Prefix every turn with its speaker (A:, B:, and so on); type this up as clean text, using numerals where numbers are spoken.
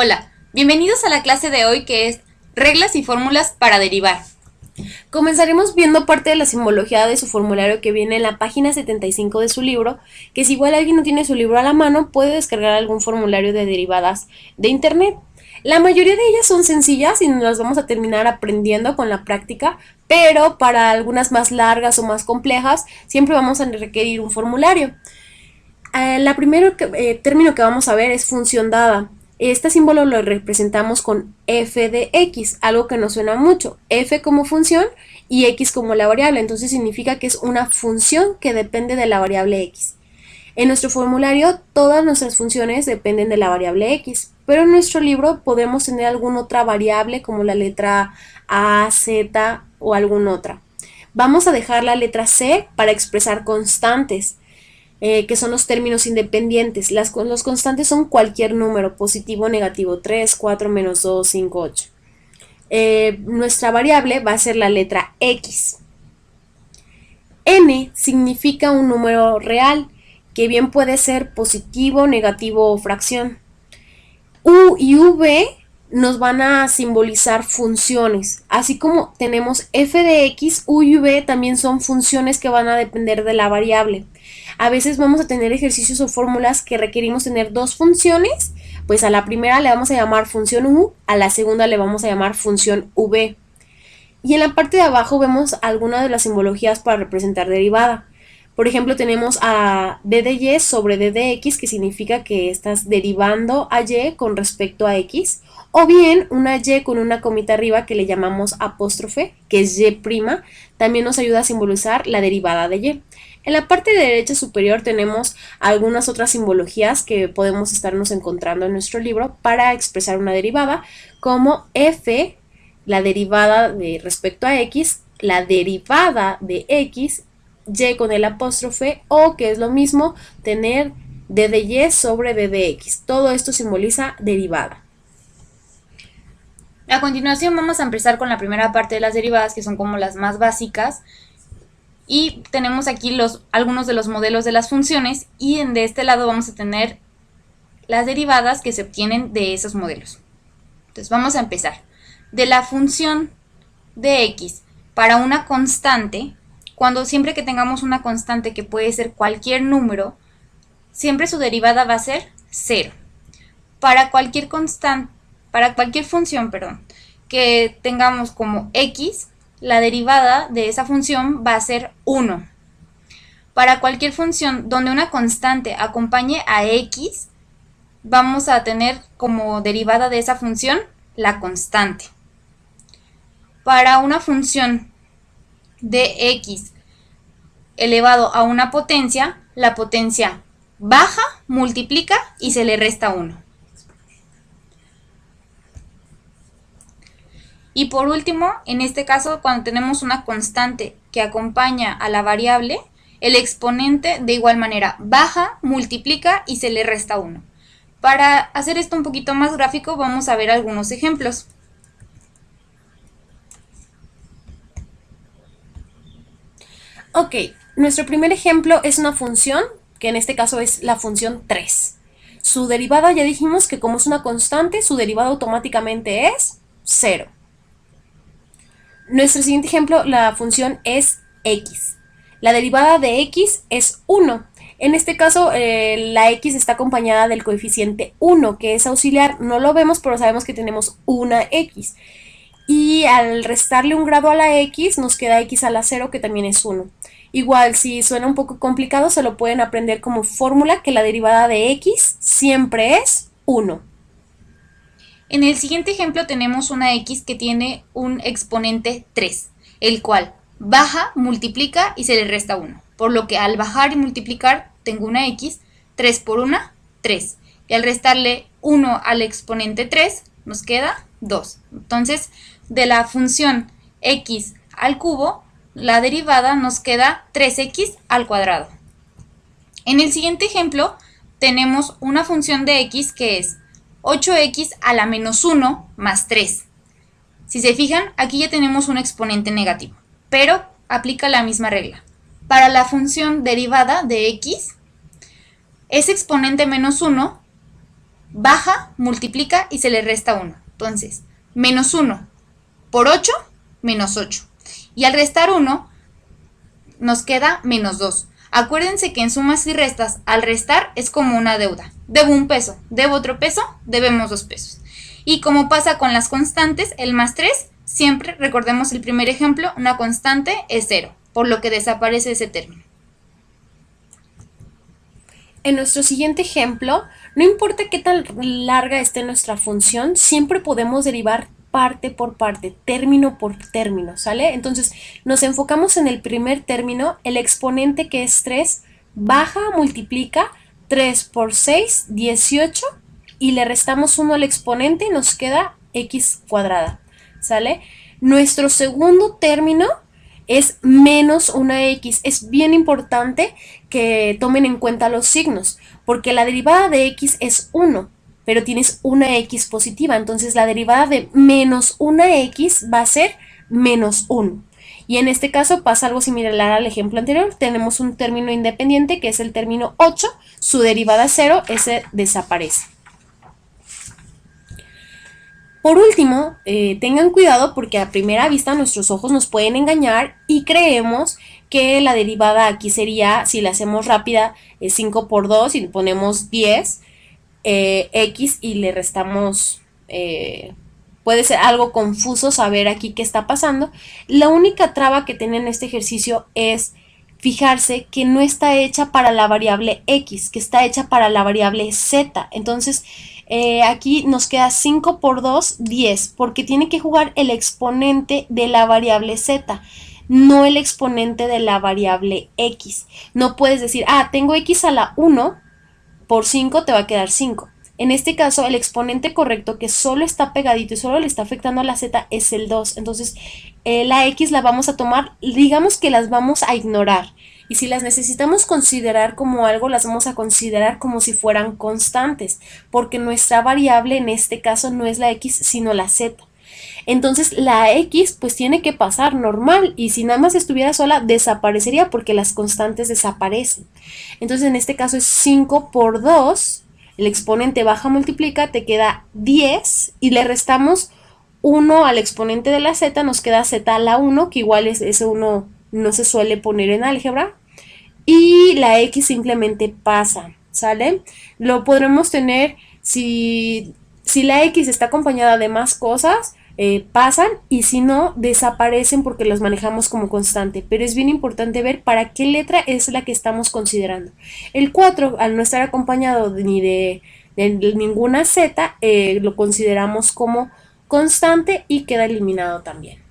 A: Hola, bienvenidos a la clase de hoy que es reglas y fórmulas para derivar.
B: Comenzaremos viendo parte de la simbología de su formulario que viene en la página 75 de su libro, que si igual alguien no tiene su libro a la mano, puede descargar algún formulario de derivadas de internet. La mayoría de ellas son sencillas y nos las vamos a terminar aprendiendo con la práctica, pero para algunas más largas o más complejas, siempre vamos a requerir un formulario. La primero término que vamos a ver es función dada. Este símbolo lo representamos con f de x, algo que nos suena mucho. F como función y x como la variable, entonces significa que es una función que depende de la variable x. En nuestro formulario todas nuestras funciones dependen de la variable x, pero en nuestro libro podemos tener alguna otra variable como la letra a, z o alguna otra. Vamos a dejar la letra c para expresar constantes. Que son los términos independientes. Los constantes son cualquier número, positivo, negativo, 3, 4, menos 2, 5, 8. Nuestra variable va a ser la letra x. N significa un número real, que bien puede ser positivo, negativo o fracción. U y V nos van a simbolizar funciones. Así como tenemos f de x, u y v también son funciones que van a depender de la variable. A veces vamos a tener ejercicios o fórmulas que requerimos tener dos funciones, pues a la primera le vamos a llamar función u, a la segunda le vamos a llamar función v. Y en la parte de abajo vemos algunas de las simbologías para representar derivada. Por ejemplo, tenemos a d de y sobre d de x, que significa que estás derivando a y con respecto a x, o bien una y con una comita arriba que le llamamos apóstrofe, que es y', también nos ayuda a simbolizar la derivada de y. En la parte de derecha superior tenemos algunas otras simbologías que podemos estarnos encontrando en nuestro libro para expresar una derivada, como f, la derivada de respecto a x, la derivada de x, y con el apóstrofe, o que es lo mismo, tener d de y sobre d de x. Todo esto simboliza derivada.
A: A continuación vamos a empezar con la primera parte de las derivadas, que son como las más básicas. Y tenemos aquí algunos de los modelos de las funciones, y de este lado vamos a tener las derivadas que se obtienen de esos modelos. Entonces vamos a empezar. De la función de x para una constante, siempre que tengamos una constante que puede ser cualquier número, siempre su derivada va a ser 0. Para cualquier función, que tengamos como x, la derivada de esa función va a ser 1. Para cualquier función donde una constante acompañe a x, vamos a tener como derivada de esa función la constante. Para una función de x elevado a una potencia, la potencia baja, multiplica y se le resta 1. Y por último, en este caso, cuando tenemos una constante que acompaña a la variable, el exponente de igual manera baja, multiplica y se le resta 1. Para hacer esto un poquito más gráfico, vamos a ver algunos ejemplos.
B: Ok, nuestro primer ejemplo es una función, que en este caso es la función 3. Su derivada ya dijimos que como es una constante, su derivada automáticamente es 0. Nuestro siguiente ejemplo, la función es x. La derivada de x es 1. En este caso, la x está acompañada del coeficiente 1, que es auxiliar. No lo vemos, pero sabemos que tenemos una x. Y al restarle un grado a la x, nos queda x a la 0, que también es 1. Igual, si suena un poco complicado, se lo pueden aprender como fórmula, que la derivada de x siempre es 1.
A: En el siguiente ejemplo tenemos una x que tiene un exponente 3, el cual baja, multiplica y se le resta 1. Por lo que al bajar y multiplicar tengo una x, 3 por 1, 3. Y al restarle 1 al exponente 3 nos queda 2. Entonces, de la función x al cubo, la derivada nos queda 3x al cuadrado. En el siguiente ejemplo tenemos una función de x que es 8x a la menos 1 más 3. Si se fijan, aquí ya tenemos un exponente negativo, pero aplica la misma regla. Para la función derivada de x, ese exponente menos 1 baja, multiplica y se le resta 1. Entonces, menos 1 por 8, menos 8. Y al restar 1, nos queda menos 2. Acuérdense que en sumas y restas, al restar es como una deuda. Debo un peso, debo otro peso, debemos 2 pesos. Y como pasa con las constantes, el más 3, siempre recordemos el primer ejemplo, una constante es 0, por lo que desaparece ese término.
B: En nuestro siguiente ejemplo, no importa qué tan larga esté nuestra función, siempre podemos derivar parte por parte, término por término, ¿sale? Entonces, nos enfocamos en el primer término, el exponente que es 3, baja, multiplica, 3 por 6, 18, y le restamos 1 al exponente y nos queda x cuadrada, ¿sale? Nuestro segundo término es menos una x. Es bien importante que tomen en cuenta los signos, porque la derivada de x es 1, pero tienes una x positiva, entonces la derivada de menos una x va a ser menos 1. Y en este caso pasa algo similar al ejemplo anterior, tenemos un término independiente que es el término 8, su derivada 0, ese desaparece. Por último, tengan cuidado porque a primera vista nuestros ojos nos pueden engañar y creemos que la derivada aquí sería, si la hacemos rápida, 5 por 2 y le ponemos 10, x y le restamos, puede ser algo confuso saber aquí qué está pasando. La única traba que tiene en este ejercicio es fijarse que no está hecha para la variable x, que está hecha para la variable z. Entonces, aquí nos queda 5 por 2, 10, porque tiene que jugar el exponente de la variable z, no el exponente de la variable x. No puedes decir, tengo x a la 1, por 5 te va a quedar 5. En este caso, el exponente correcto que solo está pegadito y solo le está afectando a la z es el 2. Entonces, la x la vamos a tomar, digamos que las vamos a ignorar. Y si las necesitamos considerar como algo, las vamos a considerar como si fueran constantes, porque nuestra variable en este caso no es la x, sino la z. Entonces la x pues tiene que pasar normal y si nada más estuviera sola desaparecería porque las constantes desaparecen. Entonces en este caso es 5 por 2, el exponente baja multiplica, te queda 10 y le restamos 1 al exponente de la z, nos queda z a la 1, que igual ese 1 no se suele poner en álgebra, y la x simplemente pasa, ¿sale? Lo podremos tener si la x está acompañada de más cosas, pasan, y si no, desaparecen porque los manejamos como constante. Pero es bien importante ver para qué letra es la que estamos considerando. El 4, al no estar acompañado ni de ninguna z, lo consideramos como constante y queda eliminado también.